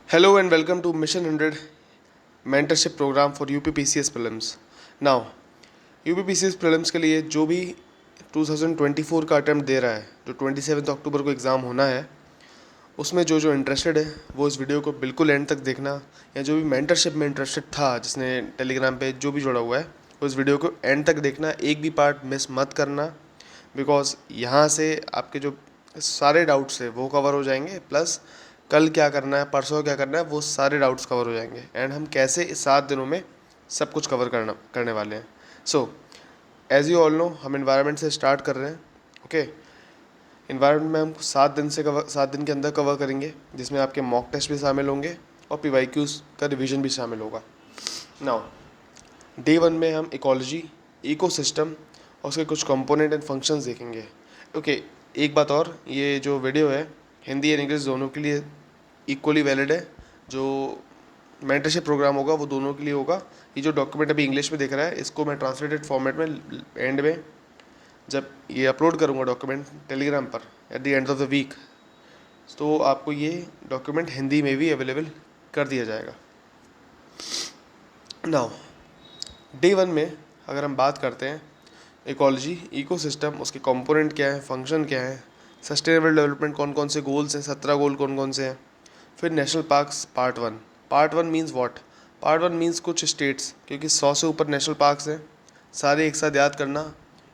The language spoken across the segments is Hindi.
Hello and welcome to Mission 100 mentorship program for UPPCS prelims. Now, UPPCS prelims के लिए जो भी 2024 का अटैम्प्ट दे रहा है, जो 27 अक्टूबर को एग्ज़ाम होना है, उसमें जो जो इंटरेस्टेड है वो इस वीडियो को बिल्कुल एंड तक देखना, या जो भी मेंटरशिप में इंटरेस्टेड था जिसने टेलीग्राम पे जो भी जुड़ा हुआ है वो इस वीडियो को एंड तक देखना, एक भी पार्ट मिस मत करना। बिकॉज यहाँ से आपके जो सारे डाउट्स है वो कवर हो जाएंगे, प्लस कल क्या करना है, परसों क्या करना है, वो सारे डाउट्स कवर हो जाएंगे। एंड हम कैसे इस 7 दिनों में सब कुछ कवर करने वाले हैं। So as you all know, हम इन्वायरमेंट से स्टार्ट कर रहे हैं। ओके, इन्वायरमेंट में हम 7 दिन के अंदर कवर करेंगे, जिसमें आपके मॉक टेस्ट भी शामिल होंगे और PYQs का रिवीजन भी शामिल होगा। नाउ, डे 1 में हम इकोलॉजी, इकोसिस्टम और उसके कुछ कंपोनेंट एंड फंक्शंस देखेंगे। ओके, एक बात और, ये जो वीडियो है हिंदी और इंग्लिश दोनों के लिए इक्वली वैलिड है। जो मेंटरशिप प्रोग्राम होगा वो दोनों के लिए होगा। ये जो डॉक्यूमेंट अभी इंग्लिश में दिख रहा है, इसको मैं ट्रांसलेटेड फॉर्मेट में एंड में जब ये अपलोड करूँगा डॉक्यूमेंट टेलीग्राम पर at the end of the week, तो आपको ये डॉक्यूमेंट हिंदी में भी अवेलेबल कर दिया जाएगा। नाउ, डे 1 में अगर हम बात करते हैं इकोलॉजी, इकोसिस्टम, उसके कंपोनेंट क्या है, फंक्शन क्या है, सस्टेनेबल डेवलपमेंट कौन कौन से गोल्स हैं, 17 गोल कौन कौन से हैं, फिर national parks part 1। Part 1 means what? Part 1 means कुछ स्टेट्स, क्योंकि 100 से ऊपर नेशनल पार्क्स हैं, सारे एक साथ याद करना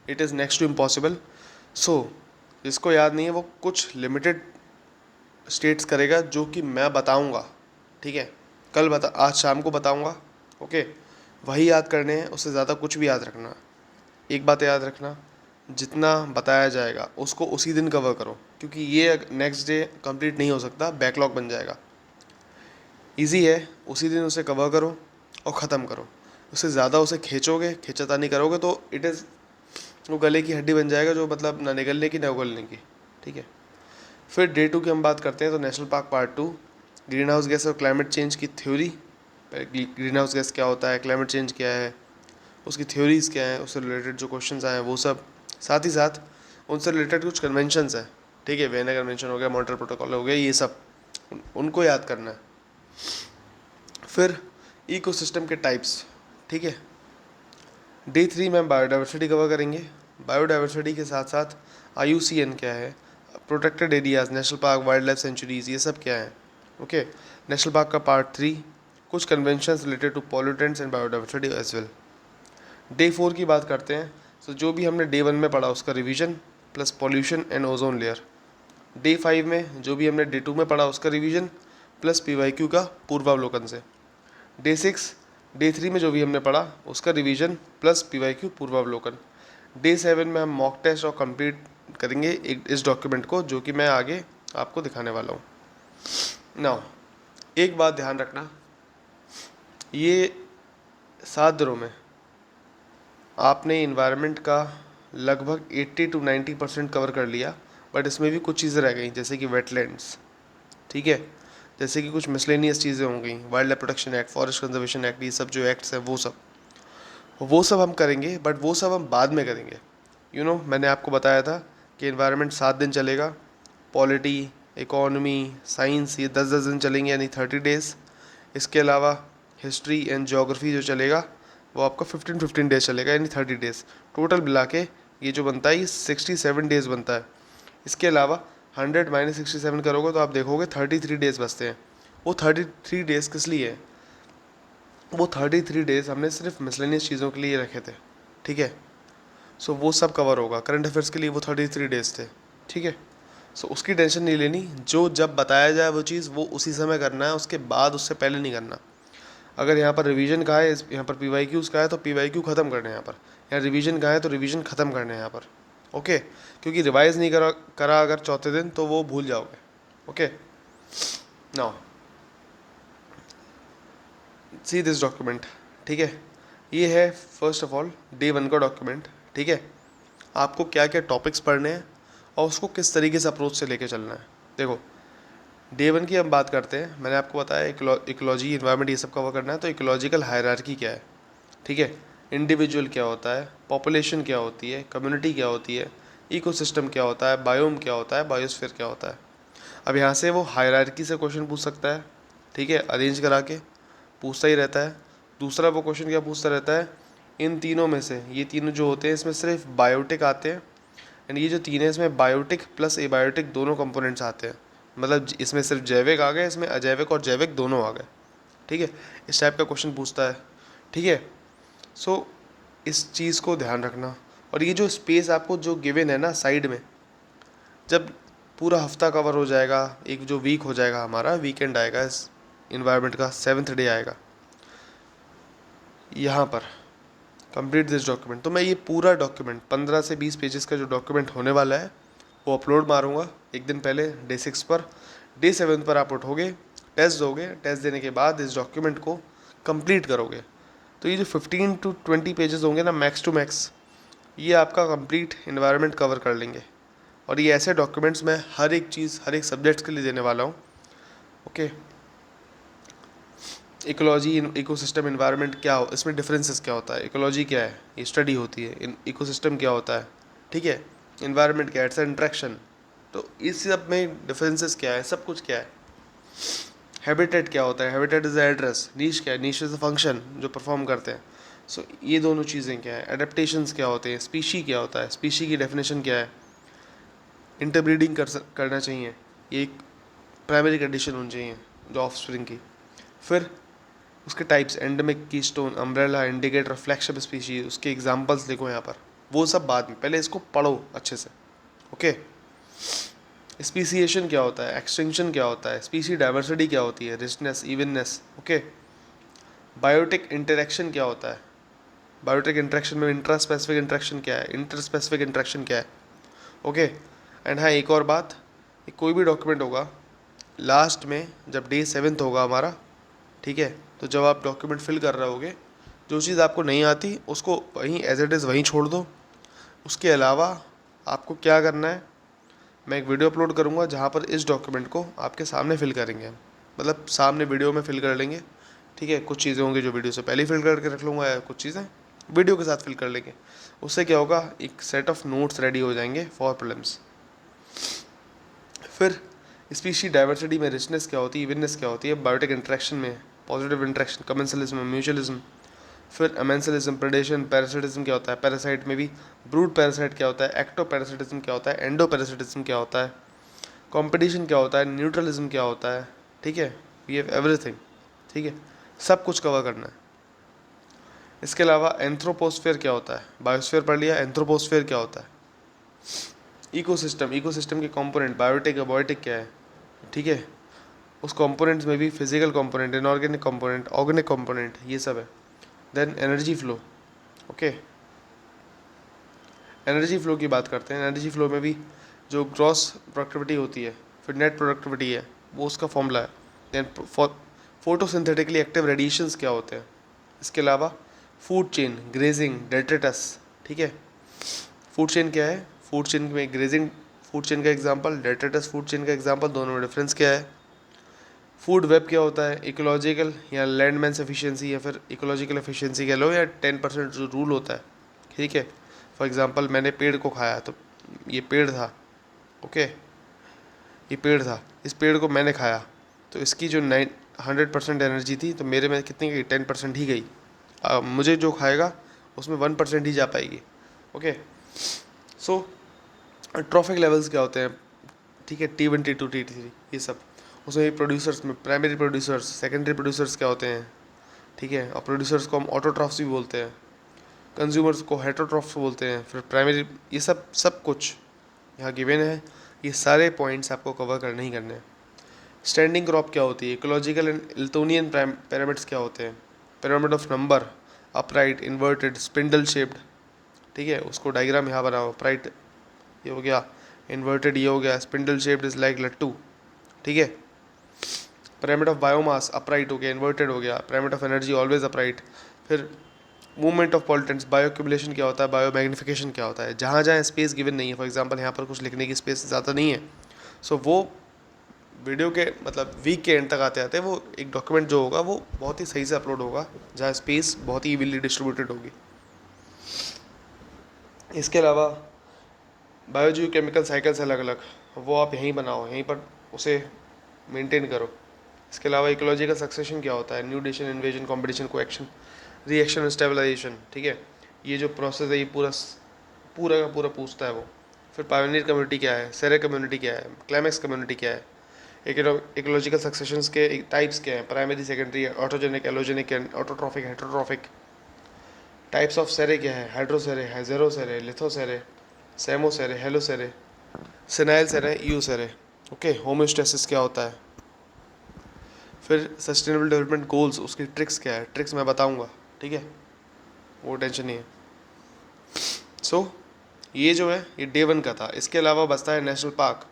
it is next to impossible. So जिसको याद नहीं है वो कुछ लिमिटेड स्टेट्स करेगा जो कि मैं बताऊंगा, ठीक है, आज शाम को बताऊंगा। ओके, वही याद करने हैं, उससे ज़्यादा कुछ भी याद रखना। एक बात याद रखना, जितना बताया जाएगा उसको उसी दिन कवर करो, क्योंकि ये नेक्स्ट डे कंप्लीट नहीं हो सकता, बैकलॉग बन जाएगा। इजी है, उसी दिन उसे कवर करो और ख़त्म करो। उससे ज़्यादा उसे खींचोगे, खींचातानी करोगे तो इट इज़ वो गले की हड्डी बन जाएगा, जो मतलब ना निगलने की ना उगलने की, ठीक है। फिर डे 2 की हम बात करते हैं, तो national park part 2, green house gas और क्लाइमेट चेंज की थ्योरी। ग्रीन हाउस गैस क्या होता है, क्लाइमेट चेंज क्या है, उसकी थ्योरीज़ क्या हैं, उससे रिलेटेड जो क्वेश्चंस आए हैं वो सब, साथ ही साथ उनसे रिलेटेड कुछ कन्वेंशंस हैं, ठीक है, वियना कन्वेंशन हो गया, मॉन्ट्रियल प्रोटोकॉल हो गया, ये सब उनको याद करना है। फिर इकोसिस्टम के टाइप्स, ठीक है। डे 3 में हम बायोडाइवर्सिटी कवर करेंगे। बायोडाइवर्सिटी के साथ साथ IUCN क्या है, protected areas, national park, wildlife sanctuaries, ये सब क्या है। ओके, नेशनल पार्क का पार्ट 3, कुछ conventions related to pollutants and biodiversity as well. Day 4 की बात करते हैं, तो जो भी हमने डे 1 में पढ़ा उसका revision plus pollution and ozone layer. Day 5 में जो भी हमने डे 2 में पढ़ा उसका रिवीजन प्लस PYQ का पूर्वावलोकन से। डे 6, डे 3 में जो भी हमने पढ़ा उसका रिवीजन प्लस PYQ पूर्वावलोकन। डे 7 में हम मॉक टेस्ट और कंप्लीट करेंगे इस डॉक्यूमेंट को, जो कि मैं आगे आपको दिखाने वाला हूँ। नाउ, एक बात ध्यान रखना, ये 7 दिनों में आपने इन्वायरमेंट का लगभग 80 to 90% कवर कर लिया, बट इसमें भी कुछ चीज़ें रह गई, जैसे कि वेटलैंड्स, ठीक है, जैसे कि कुछ मिसलेनियस चीज़ें हो गई, wild life protection act, forest conservation act, ये सब जो एक्ट्स हैं वो सब हम करेंगे, बट वो सब हम बाद में करेंगे। मैंने आपको बताया था कि इन्वायरमेंट 7 दिन चलेगा, पॉलिटी, इकोनॉमी, साइंस ये 10-10 दिन चलेंगे, यानी 30 डेज़। इसके अलावा हिस्ट्री एंड जोग्राफी जो चलेगा वो आपका 15-15 डेज़ चलेगा, यानी 30 डेज़। टोटल मिला के ये जो बनता है ये 67 डेज़ बनता है। इसके अलावा 100 - 67 करोगे तो आप देखोगे 33 डेज़ बचते हैं। वो 33 डेज़ किस लिए है? वो 33 डेज़ हमने सिर्फ मिसलेनियस चीज़ों के लिए रखे थे, ठीक है। सो वो सब कवर होगा, करंट अफेयर्स के लिए वो 33 डेज़ थे, ठीक है। सो उसकी टेंशन नहीं लेनी, जो जब बताया जाए वो चीज़ वो उसी समय करना है, उसके बाद उससे पहले नहीं करना। अगर यहाँ पर रिवीजन का है, यहाँ पर PYQs का है तो PYQ ख़त्म करने हैं यहाँ पर, यहाँ रिवीजन का है तो रिवीजन ख़त्म करने हैं यहाँ पर। ओके, क्योंकि रिवाइज़ नहीं करा अगर चौथे दिन तो वो भूल जाओगे। Okay, now see this document, ठीक है। ये है फर्स्ट ऑफ ऑल डे 1 का डॉक्यूमेंट, ठीक है। आपको क्या क्या टॉपिक्स पढ़ने हैं और उसको किस तरीके से अप्रोच से लेके चलना है। देखो, डे 1 की हम बात करते हैं, मैंने आपको बताया इकोलॉजी, इन्वायरमेंट ये सब कवर करना है। तो इकोलॉजिकल हायरार्की क्या है, ठीक है, इंडिविजुअल क्या होता है, पॉपुलेशन क्या होती है, कम्युनिटी क्या होती है, इकोसिस्टम क्या होता है, बायोम क्या होता है, बायोस्फीयर क्या होता है। अब यहाँ से वो हायरार्की से क्वेश्चन पूछ सकता है, ठीक है, अरेंज करा के पूछता ही रहता है। दूसरा वो क्वेश्चन क्या पूछता रहता है, इन तीनों में से ये तीनों जो होते हैं इसमें सिर्फ बायोटिक आते हैं, एंड ये जो तीन है इसमें बायोटिक प्लस एबायोटिक दोनों कंपोनेंट्स आते हैं, मतलब इसमें सिर्फ जैविक आ गए, इसमें अजैविक और जैविक दोनों आ गए। ठीक है, इस टाइप का क्वेश्चन पूछता है। ठीक है, सो इस चीज़ को ध्यान रखना। और ये जो स्पेस आपको जो गिवन है ना साइड में, जब पूरा हफ्ता कवर हो जाएगा, एक जो वीक हो जाएगा हमारा, वीकेंड आएगा इस इन्वायरमेंट का, 7th डे आएगा, यहाँ पर कंप्लीट दिस डॉक्यूमेंट, तो मैं ये पूरा डॉक्यूमेंट 15 से 20 पेजेस का जो डॉक्यूमेंट होने वाला है वो अपलोड मारूंगा एक दिन पहले, डे 6 पर। डे 7 पर आप उठोगे, टेस्ट दोगे, टेस्ट देने के बाद इस डॉक्यूमेंट को कंप्लीट करोगे, तो ये जो 15 to 20 पेजेस होंगे ना मैक्स टू मैक्स, ये आपका कंप्लीट इन्वायरमेंट कवर कर लेंगे। और ये ऐसे डॉक्यूमेंट्स मैं हर एक चीज़ हर एक सब्जेक्ट के लिए देने वाला हूँ। ओके, इकोलॉजी, इकोसिस्टम, इन्वायरमेंट क्या हो, इसमें डिफरेंसेस क्या होता है, इकोलॉजी क्या है ये स्टडी होती है, इकोसिस्टम क्या होता है, ठीक है, इन्वायरमेंट क्या है, इट्स इंट्रैक्शन, तो इस सब में डिफरेंसेस क्या है, सब कुछ क्या है। हैबिटेट क्या होता है, हैबिटेट इज़ द एड्रेस, नीश क्या है, नीश इज़ द फंक्शन जो परफॉर्म करते हैं। सो ये दोनों चीज़ें क्या है, एडेप्टेशंस क्या होते हैं, स्पीशी क्या होता है, स्पीशी की डेफिनेशन क्या है, इंटरब्रीडिंग करना चाहिए, ये एक प्राइमरी कंडीशन होनी चाहिए जो ऑफस्प्रिंग की। फिर उसके types, endemic, keystone, umbrella, indicator, flagship species, उसके एग्जांपल्स देखो यहाँ पर, वो सब बाद में, पहले इसको पढ़ो अच्छे से। ओके, स्पीसीएशन क्या होता है, एक्सटिंक्शन क्या होता है, स्पीसी डाइवर्सिटी क्या होती है, richness, evenness. Okay, biotic interaction क्या होता है, बायोटिक इंटरेक्शन में इंट्रा स्पेसिफिक इंटरेक्शन क्या है, इंटर स्पेसिफिक इंटरेक्शन क्या है। ओके, एंड हाँ एक और बात, कोई भी डॉक्यूमेंट होगा लास्ट में जब डे 7 होगा हमारा, ठीक है, तो जब आप डॉक्यूमेंट फिल कर रहे होगे, जो चीज़ आपको नहीं आती उसको वहीं एज इट इज़ वहीं छोड़ दो। उसके अलावा आपको क्या करना है, मैं एक वीडियो अपलोड करूँगा जहाँ पर इस डॉक्यूमेंट को आपके सामने फिल करेंगे हम, मतलब सामने वीडियो में फिल कर लेंगे। ठीक है, कुछ चीज़ें होंगी जो वीडियो से पहले फिल करके रख लूँगा, या कुछ चीज़ें वीडियो के साथ फिल कर लेंगे। उससे क्या होगा, एक सेट ऑफ नोट्स रेडी हो जाएंगे फॉर प्रॉब्लम्स। फिर स्पीशी डाइवर्सिटी में रिचनेस क्या होती है, इवननेस क्या होती है, बायोटिक इंट्रैक्शन में पॉजिटिव इंट्रैक्शन, कमेंसलिज्म, म्यूचुअलिज्म। फिर अमेंसलिज्म, प्रेडेशन, पैरासिटिज्म क्या होता है, पैरासाइट में भी ब्रूड पैरासाइट क्या होता है, एक्टो पैरासिटिज्म क्या होता है, एंडो पैरासिटिज्म क्या होता है, कंपटीशन क्या होता है, न्यूट्रलिज्म क्या होता है। ठीक है, वी हैव एवरीथिंग। ठीक है, सब कुछ कवर करना है। इसके अलावा एंथ्रोपोस्फेयर क्या होता है, बायोस्फेयर पढ़ लिया, एंथ्रोपोस्फेयर क्या होता है, इकोसिस्टम, इकोसिस्टम के कंपोनेंट, बायोटिक अबायोटिक क्या है। ठीक है, उस कंपोनेंट्स में भी physical component, inorganic component, organic component, ये सब है। Then energy flow. Okay, energy flow की बात करते हैं। एनर्जी फ्लो में भी जो ग्रॉस प्रोडक्टिविटी होती है, फिर नेट प्रोडक्टिविटी है, वो उसका फॉर्मूला है। देन फोटोसिंथेटिकली एक्टिव रेडिएशंस क्या होते हैं। इसके अलावा फूड चेन, ग्रेजिंग, डेट्रिटस। ठीक है, फूड चेन क्या है, फूड चेन में ग्रेजिंग फूड चेन का एग्जांपल, डेट्रिटस फूड चेन का एग्जांपल, दोनों में डिफरेंस क्या है। फूड वेब क्या होता है, इकोलॉजिकल या लैंडमैन एफिशिएंसी, या फिर इकोलॉजिकल एफिशिएंसी कह लो, या 10% जो रूल होता है। ठीक है, फॉर एग्जांपल मैंने पेड़ को खाया, तो ये पेड़ था। ओके, ये पेड़ था, इस पेड़ को मैंने खाया, तो इसकी जो 100% एनर्जी थी, तो मेरे में कितनी गई, 10% ही गई। मुझे जो खाएगा उसमें 1% ही जा पाएगी। ओके, सो ट्रॉफिक लेवल्स क्या होते हैं, ठीक है, T1 T2 T3, ये सब। उसमें प्रोड्यूसर्स में प्राइमरी प्रोड्यूसर्स, सेकेंडरी प्रोड्यूसर्स क्या होते हैं। ठीक है, और प्रोड्यूसर्स को हम ऑटोट्रॉफ्स भी बोलते हैं, कंज्यूमर्स को हेटरोट्रॉफ्स बोलते हैं। फिर प्राइमरी, ये सब सब कुछ यहाँ गिवन है। ये सारे पॉइंट्स आपको कवर करने ही करने हैं। स्टैंडिंग क्रॉप क्या होती है, इकोलॉजिकल एंड इल्टोनियन पिरामिड्स क्या होते हैं, pyramid of number, upright, inverted, spindle shaped. ठीक है, उसको डायग्राम यहाँ बनाओ, अपराइट ये हो गया, इन्वर्टेड ये हो गया, स्पिंडल शेप्ड इज लाइक लट्टू। ठीक है, पिरामिड ऑफ बायोमास अपराइट हो गया, इन्वर्टेड हो गया, pyramid of energy always upright. फिर मूवमेंट ऑफ पॉलिटेंट्स, बायोक्यूमुलेशन क्या होता है, बायो मैग्निफिकेशन क्या होता है, जहाँ जहाँ स्पेस गिवन नहीं है, फॉर एग्जांपल यहाँ पर कुछ लिखने की स्पेस ज़्यादा नहीं है, सो वो वीडियो के मतलब वीक के एंड तक आते आते वो एक डॉक्यूमेंट जो होगा वो बहुत ही सही से अपलोड होगा, जहाँ स्पेस बहुत ही इवनली डिस्ट्रीब्यूटेड होगी। इसके अलावा बायोजियो केमिकल साइकिल्स अलग अलग, वो आप यहीं बनाओ, यहीं पर उसे मेंटेन करो। इसके अलावा इकोलॉजिकल सक्सेशन क्या होता है, nutrition, invasion, competition, coaction, reaction, stabilization, ठीक है। ये जो प्रोसेस है ये पूरा का पूरा पूछता है वो। फिर पायोनियर कम्युनिटी क्या है, सेरे कम्युनिटी क्या है, क्लाइमैक्स कम्युनिटी क्या है, इकोलॉजिकल सक्सेशंस के टाइप्स क्या हैं, primary, secondary, autogenic, allogenic, autotrophic, heterotrophic, types of sere क्या है, हाइड्रोसेरे, हेजेरोसेरे, लिथोसेरे, सेमोसेरे, हेलोसेरे, सिनाइल सेरे, ईओसेरे, ओके। होमोस्टेसिस क्या होता है। फिर सस्टेनेबल डेवलपमेंट गोल्स, उसकी ट्रिक्स क्या है, ट्रिक्स मैं बताऊंगा, ठीक है, वो टेंशन नहीं है। ये जो है ये डे 1 का था। इसके अलावा बचता है नेशनल पार्क।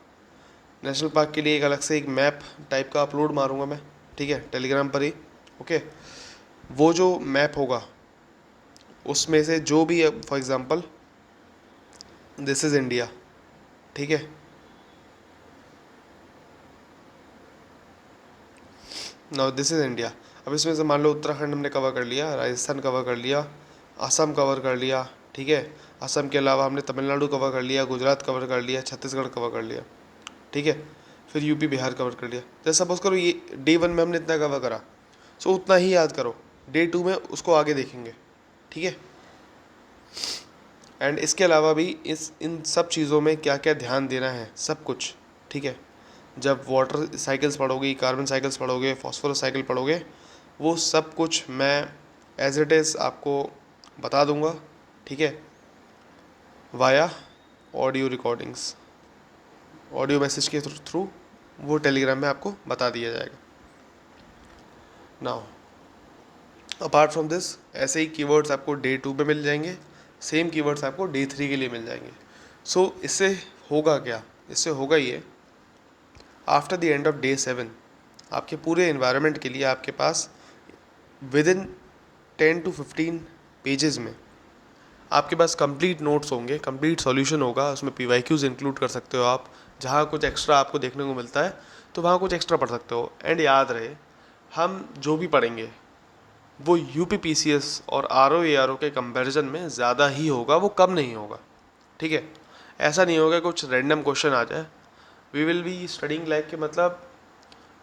नेशनल पार्क के लिए एक अलग से एक मैप टाइप का अपलोड मारूंगा मैं, ठीक है, टेलीग्राम पर ही, ओके। वो जो मैप होगा उसमें से जो भी, for example this is India, ठीक है, नाउ दिस इज़ इंडिया। अब इसमें से मान लो उत्तराखंड हमने कवर कर लिया, राजस्थान कवर कर लिया, असम कवर कर लिया, ठीक है। असम के अलावा हमने तमिलनाडु कवर कर लिया, गुजरात कवर कर लिया, छत्तीसगढ़ कवर कर लिया, ठीक है। फिर यूपी बिहार कवर कर लिया। जैसे सपोज करो ये डे 1 में हमने इतना कवर करा, सो उतना ही याद करो, डे 2 में उसको आगे देखेंगे, ठीक है। एंड इसके अलावा भी इन सब चीज़ों में क्या क्या ध्यान देना है, सब कुछ, ठीक है। जब वाटर साइकिल्स पढ़ोगे, कार्बन साइकिल्स पढ़ोगे, फॉस्फोरस साइकिल पढ़ोगे, वो सब कुछ मैं एज इट इज़ आपको बता दूंगा, ठीक है, via audio recordings, audio message के थ्रू वो टेलीग्राम में आपको बता दिया जाएगा। नाउ अपार्ट फ्रॉम दिस ऐसे ही कीवर्ड्स आपको डे 2 में मिल जाएंगे, सेम कीवर्ड्स आपको डे 3 के लिए मिल जाएंगे। इससे होगा क्या, इससे होगा ये, after the end of day 7 आपके पूरे एनवायरनमेंट के लिए आपके पास विद इन 10 to 15 पेजेस में आपके पास कंप्लीट नोट्स होंगे, कंप्लीट सॉल्यूशन होगा। उसमें PYQs इंक्लूड कर सकते हो आप, जहाँ कुछ एक्स्ट्रा आपको देखने को मिलता है तो वहाँ कुछ एक्स्ट्रा पढ़ सकते हो। एंड याद रहे, हम जो भी पढ़ेंगे वो UPPCS और RO ARO के कंपैरिजन में ज़्यादा ही होगा, वो कम नहीं होगा, ठीक है। ऐसा नहीं होगा कुछ रैंडम क्वेश्चन आ जाए। We will be studying like के मतलब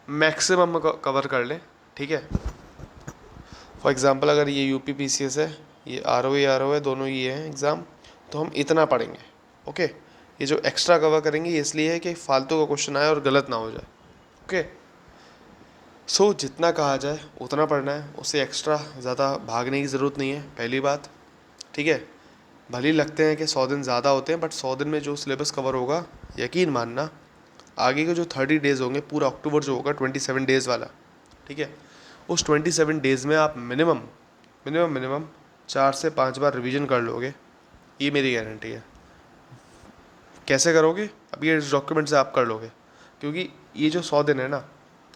मैक्सिमम कवर कर लें, ठीक है। फॉर एग्ज़ाम्पल अगर ये UPPCS है, ये RO ARO है, दोनों ये हैं एग्ज़ाम, तो हम इतना पढ़ेंगे, ओके। ये जो एक्स्ट्रा कवर करेंगे ये इसलिए है कि फालतू का क्वेश्चन आए और गलत ना हो जाए, ओके। जितना कहा जाए उतना पढ़ना है, उससे एक्स्ट्रा ज़्यादा भागने की ज़रूरत नहीं है, पहली बात, ठीक है। भले ही लगते हैं कि 100 दिन ज़्यादा होते हैं, बट 100 दिन में जो सिलेबस कवर होगा, यकीन मानना आगे के जो 30 डेज़ होंगे, पूरा अक्टूबर जो होगा 27 डेज़ वाला, ठीक है, उस 27 डेज़ में आप मिनिमम मिनिमम मिनिमम 4 से 5 बार रिवीजन कर लोगे, ये मेरी गारंटी है। कैसे करोगे, अब ये इस डॉक्यूमेंट से आप कर लोगे, क्योंकि ये जो 100 दिन है ना,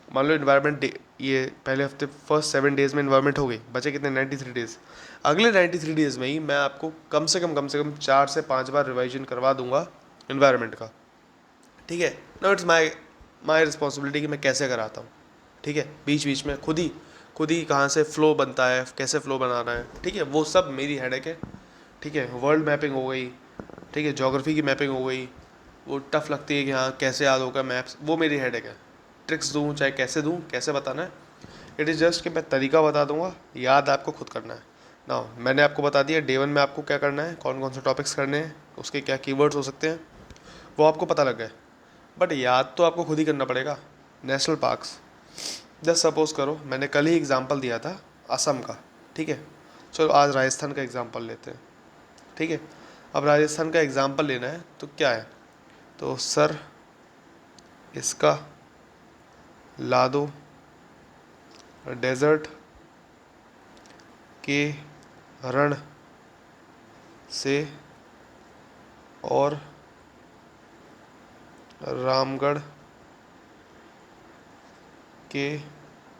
मान लो इन्वायरमेंट डे, ये पहले हफ्ते फर्स्ट 7 डेज़ में इन्वायरमेंट हो गई, बचे कितने 93 डेज़। अगले 93 डेज़ में ही मैं आपको कम से कम 4 से 5 बार रिवाइजन करवा दूंगा इन्वायरमेंट का, ठीक है। नो इट्स माई रिस्पॉन्सिबिलिटी कि मैं कैसे कराता हूँ, ठीक है। बीच बीच में खुद ही कहाँ से फ़्लो बनता है, कैसे फ़्लो बनाना है, ठीक है, वो सब मेरी हेडेक है, ठीक है। वर्ल्ड मैपिंग हो गई, ठीक है, ज्योग्राफी की मैपिंग हो गई, वो टफ लगती है कि हाँ कैसे याद होगा मैप्स, वो मेरी हेडेक है। ट्रिक्स दूँ चाहे कैसे दूँ, कैसे बताना है, इट इज़ जस्ट कि मैं तरीका बता दूंगा, याद आपको खुद करना है ना। मैंने आपको बता दिया डे 1 में आपको क्या करना है, कौन कौन से टॉपिक्स करने हैं, उसके क्या कीवर्ड्स हो सकते हैं, वो आपको पता लग गए, बट याद तो आपको खुद ही करना पड़ेगा। नेशनल पार्क्स, जस्ट सपोज करो मैंने कल ही एग्जांपल दिया था असम का, ठीक है, चलो आज राजस्थान का एग्जांपल लेते हैं, ठीक है। अब राजस्थान का एग्जांपल लेना है तो क्या है, तो सर इसका लादो डेजर्ट के रण से और रामगढ़ के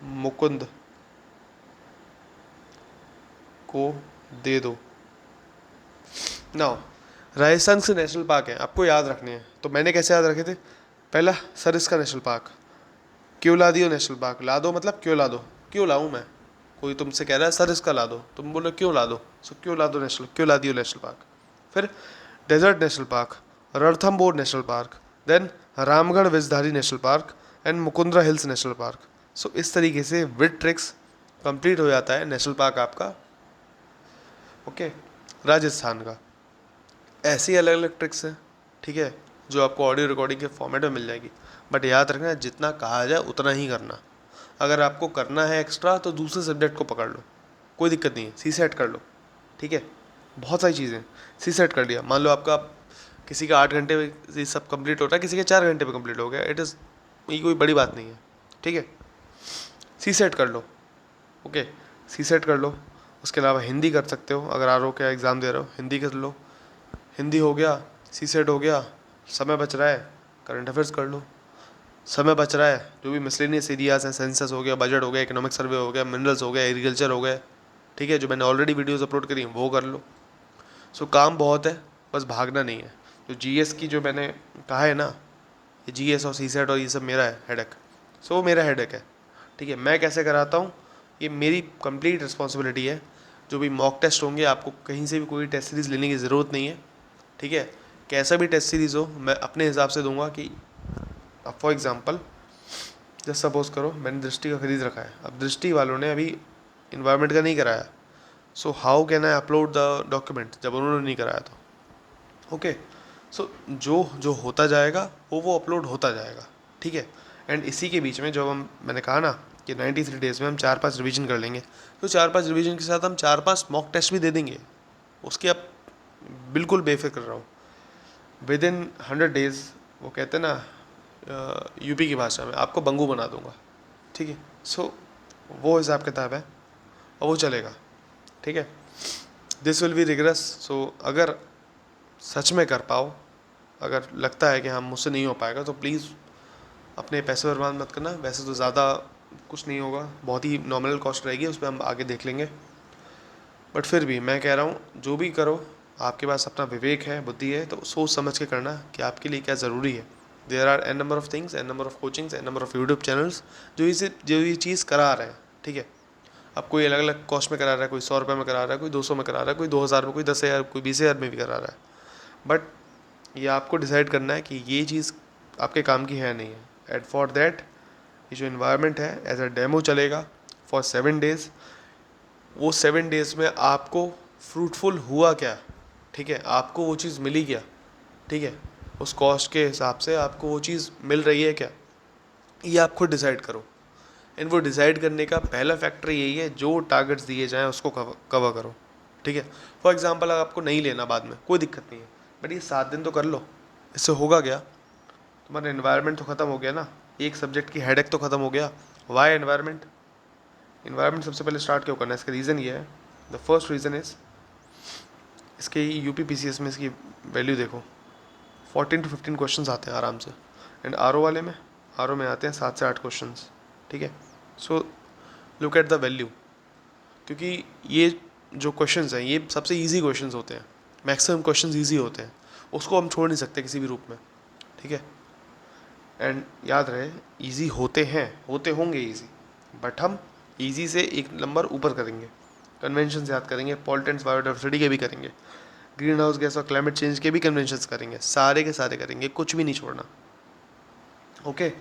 मुकुंद को दे दो। नाउ राजस्थान से नेशनल पार्क है, आपको याद रखने हैं, तो मैंने कैसे याद रखे थे, पहला सरिस्का नेशनल पार्क, क्यों ला दियो नेशनल पार्क, ला दो मतलब क्यों ला दो, क्यों लाऊं मैं, कोई तुमसे कह रहा है सर इसका ला दो, तुम बोलो क्यों ला दो, सो क्यों ला दो national, Keoladeo national park. फिर desert national park, Ranthambore national park, then Ramgarh Vishdhari national park and Mukundra hills national park. So इस तरीके से विद ट्रिक्स कंप्लीट हो जाता है नेशनल पार्क आपका, ओके, राजस्थान का। ऐसी अलग अलग ट्रिक्स हैं, ठीक है, जो आपको ऑडियो रिकॉर्डिंग के फॉर्मेट में मिल जाएगी। बट याद रखना, जितना कहा जाए उतना ही करना। अगर आपको करना है एक्स्ट्रा तो दूसरे सब्जेक्ट को पकड़ लो, कोई दिक्कत नहीं है, सी सेट कर लो, ठीक है। बहुत सारी चीज़ें, सी सेट कर लिया, मान लो आपका किसी का 8 घंटे में ये सब कंप्लीट होता है, किसी के 4 घंटे में कंप्लीट हो गया, ये कोई बड़ी बात नहीं है, ठीक है। सी सेट कर लो, ओके, सी सेट कर लो। उसके अलावा हिंदी कर सकते हो, अगर आर ओ का एग्ज़ाम दे रहे हो हिंदी कर लो, हिंदी हो गया, सी सेट हो गया। समय बच रहा है, करंट अफेयर्स कर लो। समय बच रहा है, जो भी मिसलेनियस एरियाज हैं, सेंसस हो गया, बजट हो गया, इकोनॉमिक सर्वे हो गया, मिनरल्स हो गया, एग्रीकल्चर हो गया, ठीक है, जो मैंने ऑलरेडी वीडियोस अपलोड करी हैं वो कर लो। सो काम बहुत है, बस भागना नहीं है। जो जीएस की जो मैंने कहा है ना, ये जीएस और सीसेट और ये सब मेरा है हेडेक, सो वो मेरा हेडेक है, ठीक है। मैं कैसे कराता हूँ, ये मेरी कंप्लीट रिस्पॉन्सिबिलिटी है। जो भी मॉक टेस्ट होंगे, आपको कहीं से भी कोई टेस्ट सीरीज़ लेने की ज़रूरत नहीं है, ठीक है। कैसा भी टेस्ट सीरीज़ हो, मैं अपने हिसाब से दूंगा। कि अब फॉर एग्ज़ाम्पल जस्ट सपोज़ करो मैंने दृष्टि का खरीद रखा है, अब दृष्टि वालों ने अभी इन्वायरमेंट का नहीं कराया, so how can I upload the document जब उन्होंने नहीं कराया तो, ओके। सो जो जो होता जाएगा वो अपलोड होता जाएगा, ठीक है। एंड इसी के बीच में जो मैंने कहा ना कि 93 डेज़ में हम 4-5 रिवीजन कर लेंगे, तो 4-5 रिवीजन के साथ हम 4-5 मॉक टेस्ट भी दे देंगे, उसकी आप बिल्कुल बेफिक्र रहो। विद इन 100 डेज़, वो कहते हैं ना यूपी की भाषा में, आपको बंगू बना दूंगा, ठीक है। सो वो हिसाब किताब है और वो चलेगा, ठीक है। This will be regress. So अगर सच में कर पाओ, अगर लगता है कि हाँ मुझसे नहीं हो पाएगा, तो प्लीज़ अपने पैसे बर्बाद मत करना। वैसे तो ज़्यादा कुछ नहीं होगा, बहुत ही नॉमिनल कॉस्ट रहेगी, उस पर हम आगे देख लेंगे। बट फिर भी मैं कह रहा हूँ, जो भी करो, आपके पास अपना विवेक है, बुद्धि है, तो सोच समझ के करना कि आपके लिए क्या ज़रूरी है। There are n number of things, n number of coachings, n number of YouTube channels जो ये चीज़ करा रहे हैं, ठीक है। अब कोई अलग अलग कॉस्ट में करा रहा है, कोई 100 रुपये में करा रहा है, कोई 200 में करा रहा है, कोई 2000 में, कोई 10,000, कोई 20,000 में भी करा रहा है। बट ये आपको डिसाइड करना है कि ये चीज़ आपके काम की है नहीं है। एट फॉर दैट, ये जो इन्वायरमेंट है एज अ डेमो चलेगा फॉर 7 डेज़। वो 7 डेज़ में आपको फ्रूटफुल हुआ क्या, ठीक है, आपको वो चीज़ मिली क्या, ठीक है, उस कॉस्ट के हिसाब से आपको वो चीज़ मिल रही है क्या, ये आप खुद डिसाइड करो। एंड वो डिसाइड करने का पहला फैक्टर यही है, जो टारगेट्स दिए जाएँ उसको कवर करो, ठीक है। फॉर एग्जांपल अगर आपको नहीं लेना बाद में, कोई दिक्कत नहीं है, बट ये 7 दिन तो कर लो। इससे होगा क्या, तुम्हारा एनवायरनमेंट तो ख़त्म हो गया ना, एक सब्जेक्ट की हेडेक तो ख़त्म हो गया। Y environment? इन्वायरमेंट सबसे पहले स्टार्ट क्यों करना है, इसका रीज़न ये है। द फर्स्ट रीज़न इज़, इसके यूपी पीसीएस में इसकी वैल्यू देखो, 14 to 15 क्वेश्चंस आते हैं आराम से। एंड आर ओ में आते हैं 7 से 8 क्वेश्चंस, ठीक है। So look at the value, क्योंकि ये जो क्वेश्चंस हैं ये सबसे इजी क्वेश्चंस होते हैं, मैक्सिमम क्वेश्चंस इजी होते हैं, उसको हम छोड़ नहीं सकते किसी भी रूप में, ठीक है। एंड याद रहे, इजी होते हैं, होते होंगे इजी, बट हम इजी से एक नंबर ऊपर करेंगे। कन्वेंशन याद करेंगे, पॉलिटेंस बायोडाइवर्सिटी के भी करेंगे, ग्रीन हाउस गैस और क्लाइमेट चेंज के भी कन्वेंशंस करेंगे, सारे के सारे करेंगे, कुछ भी नहीं छोड़ना, ओके।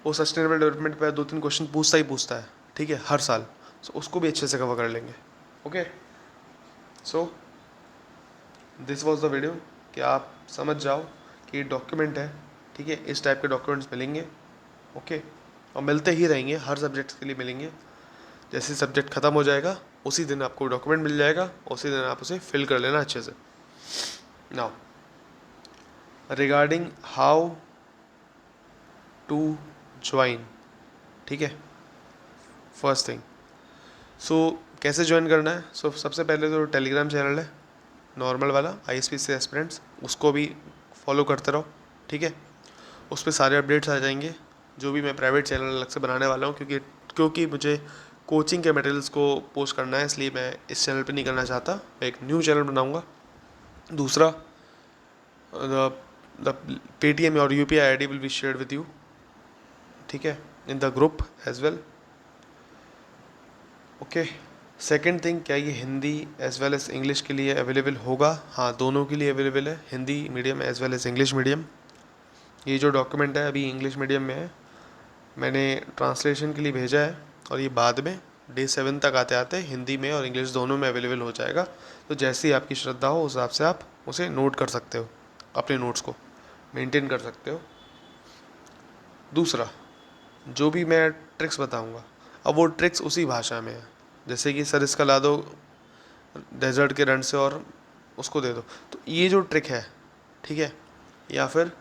वो सस्टेनेबल डेवलपमेंट पे 2-3 क्वेश्चन पूछता ही पूछता है, ठीक है, हर साल। सो उसको भी अच्छे से कवर कर लेंगे, okay. So this was the video, कि आप समझ जाओ कि डॉक्यूमेंट है, ठीक है, इस टाइप के डॉक्यूमेंट्स मिलेंगे, ओके, और मिलते ही रहेंगे, हर सब्जेक्ट के लिए मिलेंगे। जैसे सब्जेक्ट ख़त्म हो जाएगा उसी दिन आपको डॉक्यूमेंट मिल जाएगा, उसी दिन आप उसे फिल कर लेना अच्छे से। Now regarding how to join, ठीक है, फर्स्ट थिंग, सो कैसे ज्वाइन करना है। सो सबसे पहले तो टेलीग्राम चैनल है नॉर्मल वाला, ISPC एस्पिरेंट्स, उसको भी फॉलो करते रहो, ठीक है। उस पर सारे अपडेट्स आ जाएंगे, जो भी मैं प्राइवेट चैनल अलग से बनाने वाला हूँ, क्योंकि मुझे कोचिंग के मटेरियल्स को पोस्ट करना है, इसलिए मैं इस चैनल पे नहीं करना चाहता, मैं एक न्यू चैनल बनाऊँगा। दूसरा, द पेटीएम और UPI ID will be shared with you, ठीक है, in the group as well, okay. Second thing, क्या ये Hindi as well as English के लिए अवेलेबल होगा? हाँ, दोनों के लिए अवेलेबल है, Hindi medium as well as English medium. ये जो डॉक्यूमेंट है अभी इंग्लिश मीडियम में है, मैंने ट्रांसलेशन के लिए भेजा है और ये बाद में डे 7 तक आते आते हिंदी में और इंग्लिश दोनों में अवेलेबल हो जाएगा। तो जैसे ही आपकी श्रद्धा हो उस हिसाब से आप उसे नोट कर सकते हो, अपने नोट्स को मेंटेन कर सकते हो। दूसरा, जो भी मैं ट्रिक्स बताऊंगा अब वो ट्रिक्स उसी भाषा में है। जैसे कि सर इसका ला दो डेजर्ट के रन से और उसको दे दो, तो ये जो ट्रिक है, ठीक है। या फिर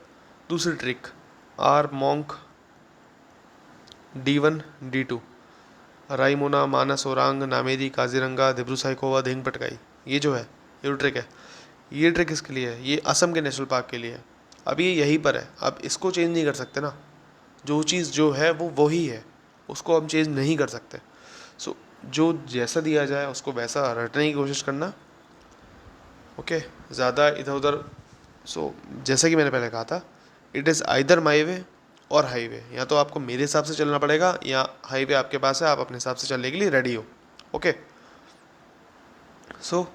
दूसरी trick, R monk D1 D2 Raimona Manas Orang Nameri Kaziranga Dibru Saikhowa Dihing Patkai, ये जो है ये जो ट्रिक है, ये ट्रिक इसके लिए है, ये असम के नेशनल पार्क के लिए है। अब ये यहीं पर है, अब इसको चेंज नहीं कर सकते ना। जो चीज़ जो है वो वही है, उसको हम चेंज नहीं कर सकते। सो जो जैसा दिया जाए उसको वैसा रटने की कोशिश करना। ओके, ज़्यादा इधर उधर। सो जैसा कि मैंने पहले कहा था, इट इज़ आइदर माई वे और हाईवे। या तो आपको मेरे हिसाब से चलना पड़ेगा या हाईवे आपके पास है, आप अपने हिसाब से चलने के लिए रेडी हो। ओके, सो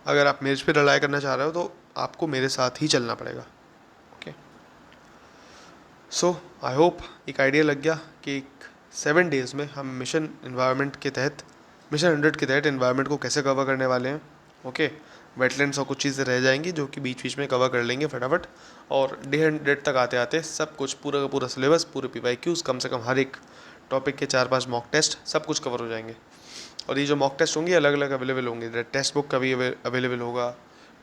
अगर आप मेरे पे रिलाय करना चाह रहे हो तो आपको मेरे साथ ही चलना पड़ेगा। ओके, सो आई होप एक आइडिया लग गया कि 7 डेज़ में हम मिशन इन्वायरमेंट के तहत, मिशन 100 के तहत इन्वायरमेंट को कैसे कवर करने वाले हैं। ओके, वेटलैंड्स और कुछ चीज़ें रह जाएंगी जो कि बीच बीच में कवर कर लेंगे फटाफट। और डे 100 तक आते आते सब कुछ पूरा का पूरा सिलेबस, पूरे PYQs, कम से कम हर एक टॉपिक के 4-5 मॉक टेस्ट, सब कुछ कवर हो जाएंगे। और ये जो मॉक टेस्ट होंगे अलग अलग अवेलेबल होंगे, टेक्स्ट बुक का भी अवेलेबल होगा,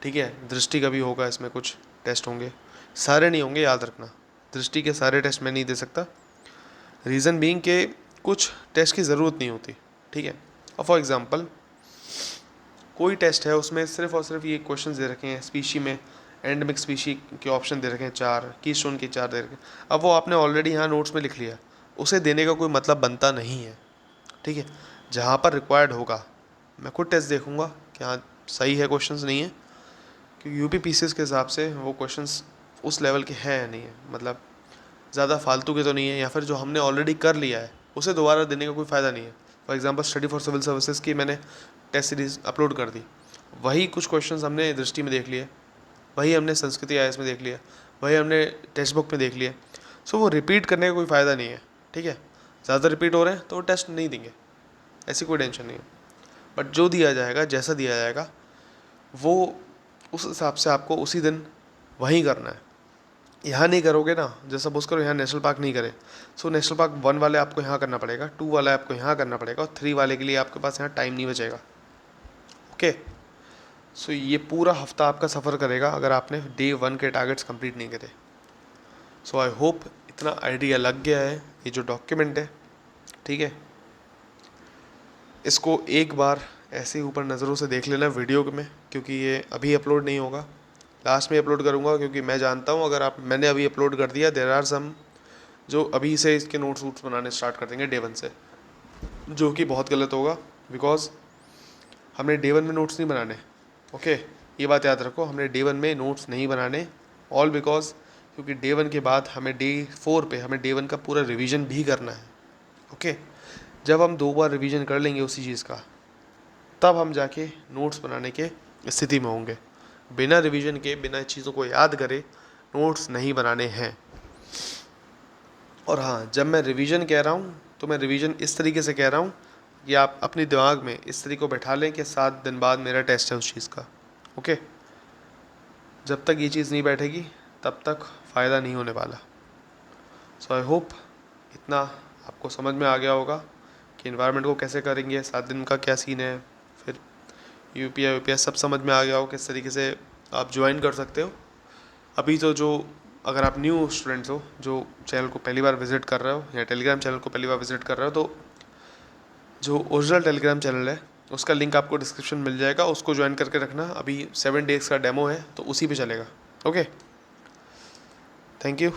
ठीक है, दृष्टि का भी होगा, इसमें कुछ टेस्ट होंगे, सारे नहीं होंगे, याद रखना। दृष्टि के सारे टेस्ट मैं नहीं दे सकता, रीज़न बीइंग के कुछ टेस्ट की ज़रूरत नहीं होती, ठीक है। और फॉर एग्ज़ाम्पल कोई टेस्ट है उसमें सिर्फ और सिर्फ ये क्वेश्चन दे रखे हैं स्पीशी में, एंडमिक स्पीशी के ऑप्शन दे रखे हैं 4, कीस्टोन के 4 दे रखे हैं। अब वो आपने ऑलरेडी यहाँ नोट्स में लिख लिया, उसे देने का कोई मतलब बनता नहीं है, ठीक है। जहाँ पर रिक्वायर्ड होगा मैं खुद टेस्ट देखूंगा कि हाँ सही है क्वेश्चंस, नहीं है, क्योंकि UP PCS के हिसाब से वो क्वेश्चंस उस लेवल के हैं या नहीं है, मतलब ज़्यादा फालतू के तो नहीं है, या फिर जो हमने ऑलरेडी कर लिया है उसे दोबारा देने का कोई फ़ायदा नहीं है। For example study for civil services की मैंने टेस्ट सीरीज़ अपलोड कर दी, वही कुछ क्वेश्चंस हमने दृष्टि में देख लिए, वही हमने संस्कृति IAS में देख लिया, वही हमने टेक्स्ट बुक में देख लिया। सो वो रिपीट करने का कोई फ़ायदा नहीं है, ठीक है। ज़्यादा रिपीट हो रहे हैं तो वो टेस्ट नहीं देंगे, ऐसी कोई टेंशन नहीं है। बट जो दिया जाएगा, जैसा दिया जाएगा, वो उस हिसाब से आपको उसी दिन वही करना है। यहाँ नहीं करोगे ना, जैसा सपोज करो यहाँ नेशनल पार्क नहीं करे, सो नेशनल पार्क 1 वाले आपको यहाँ करना पड़ेगा, 2 वाला आपको यहाँ करना पड़ेगा, और 3 वाले के लिए आपके पास यहाँ टाइम नहीं बचेगा। ओके, सो ये पूरा हफ्ता आपका सफ़र करेगा अगर आपने डे 1 के टारगेट्स कंप्लीट नहीं करे। सो आई होप इतना आइडिया लग गया है। ये जो डॉक्यूमेंट है, ठीक है, इसको एक बार ऐसे ऊपर नज़रों से देख लेना वीडियो में, क्योंकि ये अभी अपलोड नहीं होगा, लास्ट में अपलोड करूँगा, क्योंकि मैं जानता हूँ अगर मैंने अभी अपलोड कर दिया, देयर आर सम जो अभी से इसके नोट्स वोट्स बनाने स्टार्ट कर देंगे डे 1 से, जो कि बहुत गलत होगा, बिकॉज हमने डे 1 में नोट्स नहीं बनाने। ओके, ये बात याद रखो, हमने डे 1 में नोट्स नहीं बनाने, ऑल बिकॉज क्योंकि डे 1 के बाद हमें डे 4 पे हमें डे 1 का पूरा रिवीजन भी करना है। ओके, जब हम 2 बार रिवीजन कर लेंगे उसी चीज़ का, तब हम जाके नोट्स बनाने के स्थिति में होंगे। बिना रिवीजन के, बिना चीज़ों को याद करे नोट्स नहीं बनाने हैं। और हाँ, जब मैं रिवीजन कह रहा हूँ तो मैं रिवीजन इस तरीके से कह रहा हूँ कि आप अपने दिमाग में इस तरीके को बैठा लें कि 7 दिन बाद मेरा टेस्ट है उस चीज़ का। ओके, जब तक ये चीज़ नहीं बैठेगी तब तक फ़ायदा नहीं होने वाला। सो आई होप इतना आपको समझ में आ गया होगा कि इन्वायरमेंट को कैसे करेंगे, 7 दिन का क्या सीन है, फिर UPI सब समझ में आ गया हो किस तरीके से आप ज्वाइन कर सकते हो। अभी तो जो अगर आप न्यू स्टूडेंट्स हो, जो चैनल को पहली बार विज़िट कर रहे हो या टेलीग्राम चैनल को पहली बार विज़िट कर रहे हो, तो जो ओरिजिनल टेलीग्राम चैनल है उसका लिंक आपको डिस्क्रिप्शन मिल जाएगा, उसको ज्वाइन करके रखना। अभी 7 डेज़ का डेमो है तो उसी पे चलेगा। Okay, thank you.